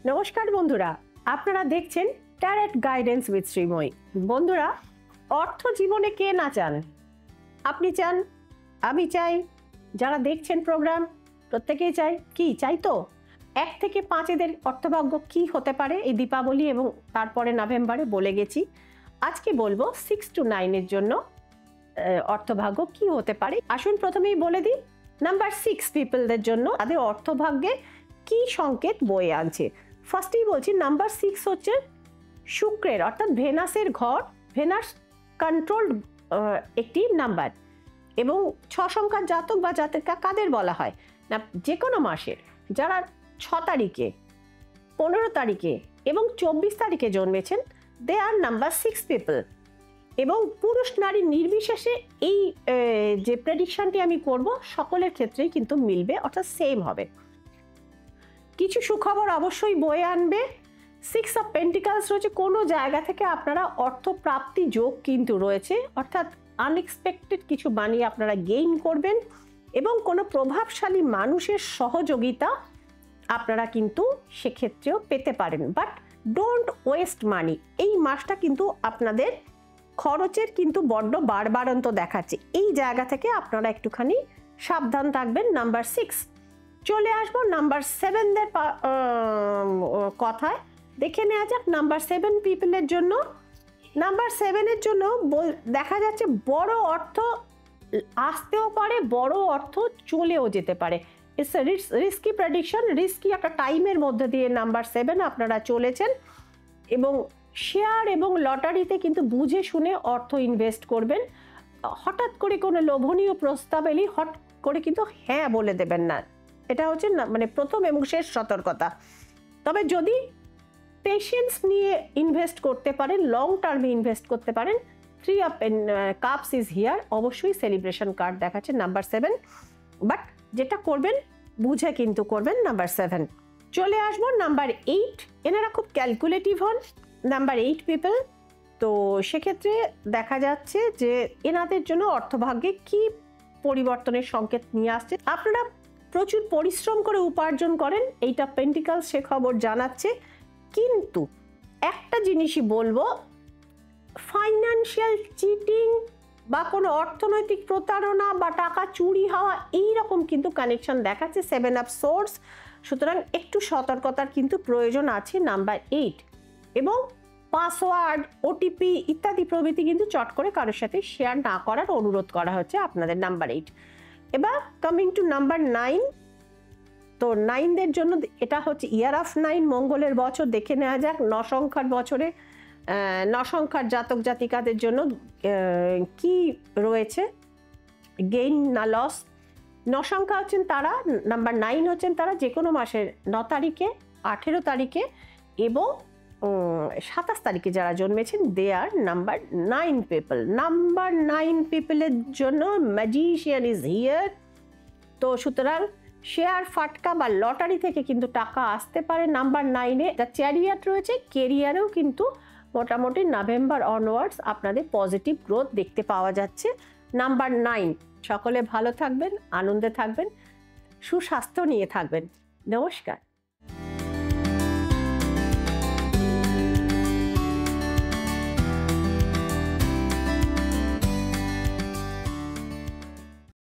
নমস্কার বন্ধুরা, আপনারা দেখছেন ট্যারট গাইডেন্স উইথ শ্রীময়ী। বন্ধুরা, অর্থ জীবনে কে না চান? আপনি চান, আমি চাই, যারা দেখছেন প্রোগ্রাম প্রত্যেকেই চাই। কি চাই? তো 1 থেকে 5 এদের অর্থভাগ্য কি হতে পারে এই দীপাবলি এবং তারপরে নভেম্বরে বলে গেছি। আজকে বলবো 6 to 9 এর জন্য অর্থভাগ্য কি হতে পারে। আসুন প্রথমেই বলে দিই, নাম্বার 6 পিপলদের জন্য তাদের অর্থভাগ্যে কি সংকেত বয়ে আনছে। ফার্স্টেই বলছি, নাম্বার 6 হচ্ছে শুক্রের অর্থাৎ ভেনাসের ঘর, ভেনাস কন্ট্রোলড একটি নাম্বার। এবং 6 সংখ্যার জাতক বা জাতিকা কাদের বলা হয় না, যে কোনো মাসের যারা 6 তারিখে, 15 তারিখে এবং 24 তারিখে জন্মেছেন, দে আর নাম্বার 6 পিপল। এবং পুরুষ নারী নির্বিশেষে এই যে প্রেডিকশনটি আমি করব সকলের ক্ষেত্রেই কিন্তু মিলবে, অর্থাৎ সেম হবে। কিছু সুখবর অবশ্যই বয়ে আনবে। 6 অফ পেন্টিকালস রয়েছে, কোনো জায়গা থেকে আপনারা অর্থ প্রাপ্তি যোগ কিন্তু রয়েছে, অর্থাৎ আনএক্সপেক্টেড কিছু মানি আপনারা গেইন করবেন এবং কোনো প্রভাবশালী মানুষের সহযোগিতা আপনারা কিন্তু সেক্ষেত্রেও পেতে পারেন। বাট ডোন্ট ওয়েস্ট মানি। এই মাসটা কিন্তু আপনাদের খরচের কিন্তু বড্ড বাড়বাড়ন্ত দেখাচ্ছে, এই জায়গা থেকে আপনারা একটুখানি সাবধান থাকবেন। নাম্বার 6 চলে আসবো নাম্বার 7 দের কথায়। দেখে নেওয়া যাক নাম্বার 7 পিপলের জন্য। নাম্বার 7 এর জন্য দেখা যাচ্ছে বড় অর্থ আসতেও পারে, বড় অর্থ চলেও যেতে পারে। ইটস রিস্কি প্রেডিকশন, রিস্কি একটা টাইমের মধ্যে দিয়ে নাম্বার 7 আপনারা চলেছেন। এবং শেয়ার এবং লটারিতে কিন্তু বুঝে শুনে অর্থ ইনভেস্ট করবেন। হঠাৎ করে কোনো লোভনীয় প্রস্তাব এলে হট করে কিন্তু হ্যাঁ বলে দেবেন না, এটা হচ্ছে না মানে প্রথম এবং শেষ সতর্কতা। তবে যদি পেশেন্স নিয়ে ইনভেস্ট করতে পারেন, লং টার্মে ইনভেস্ট করতে পারেন, 3 অফ কাপস ইজ হিয়ার, অবশ্যই সেলিব্রেশন কার্ড দেখাচ্ছে নাম্বার 7। বাট যেটা করবেন বুঝে কিন্তু করবেন। নাম্বার 7 চলে আসবো নাম্বার 8। এনারা খুব ক্যালকুলেটিভ হন, নাম্বার 8 পিপল। তো সেক্ষেত্রে দেখা যাচ্ছে যে এনাদের জন্য অর্থভাগ্যে কি পরিবর্তনের সংকেত নিয়ে আসছে। আপনারা প্রচুর পরিশ্রম করে উপার্জন করেন, এইটা পেন্টিকাল সে খবর জানাচ্ছে। কিন্তু একটা জিনিসই বলবো, ফাইন্যান্সিয়াল চিটিং বা কোনো অর্থনৈতিক প্রতারণা বা টাকা চুরি হওয়া এই রকম কিন্তু কানেকশন দেখাচ্ছে 7 অফ সোর্স। সুতরাং একটু সতর্কতার কিন্তু প্রয়োজন আছে নাম্বার 8। এবং পাসওয়ার্ড, ওটিপি ইত্যাদি প্রভৃতি কিন্তু চট করে কারোর সাথে শেয়ার না করার অনুরোধ করা হচ্ছে আপনাদের নাম্বার 8। এবার কামিং টু নাম্বার 9। তো 9 দের জন্য এটা হচ্ছে ইয়ার অফ 9, মঙ্গলের বছর। দেখে নেওয়া যাক 9 সংখ্যার বছরে 9 সংখ্যার জাতক জাতিকাদের জন্য কি রয়েছে, গেইন না লস। 9 সংখ্যা হচ্ছেন তারা, নাম্বার 9 হচ্ছেন তারা যে কোনো মাসের 9 তারিখে, 18 তারিখে এবং 27 তারিখে যারা জন্মেছেন, দে আর নাম্বার 9 পিপল। নাম্বার 9 পিপলের জন্য ম্যাজিশিয়ান ইজ হিয়ার। তো সুতরাং শেয়ার, ফাটকা বা লটারি থেকে কিন্তু টাকা আসতে পারে। নাম্বার 9-এ যা চ্যারিয়াট রয়েছে, কেরিয়ারেও কিন্তু মোটামুটি নভেম্বর অনওয়ার্ডস আপনাদের পজিটিভ গ্রোথ দেখতে পাওয়া যাচ্ছে। নাম্বার 9, সকলে ভালো থাকবেন, আনন্দে থাকবেন, সুস্বাস্থ্য নিয়ে থাকবেন। নমস্কার।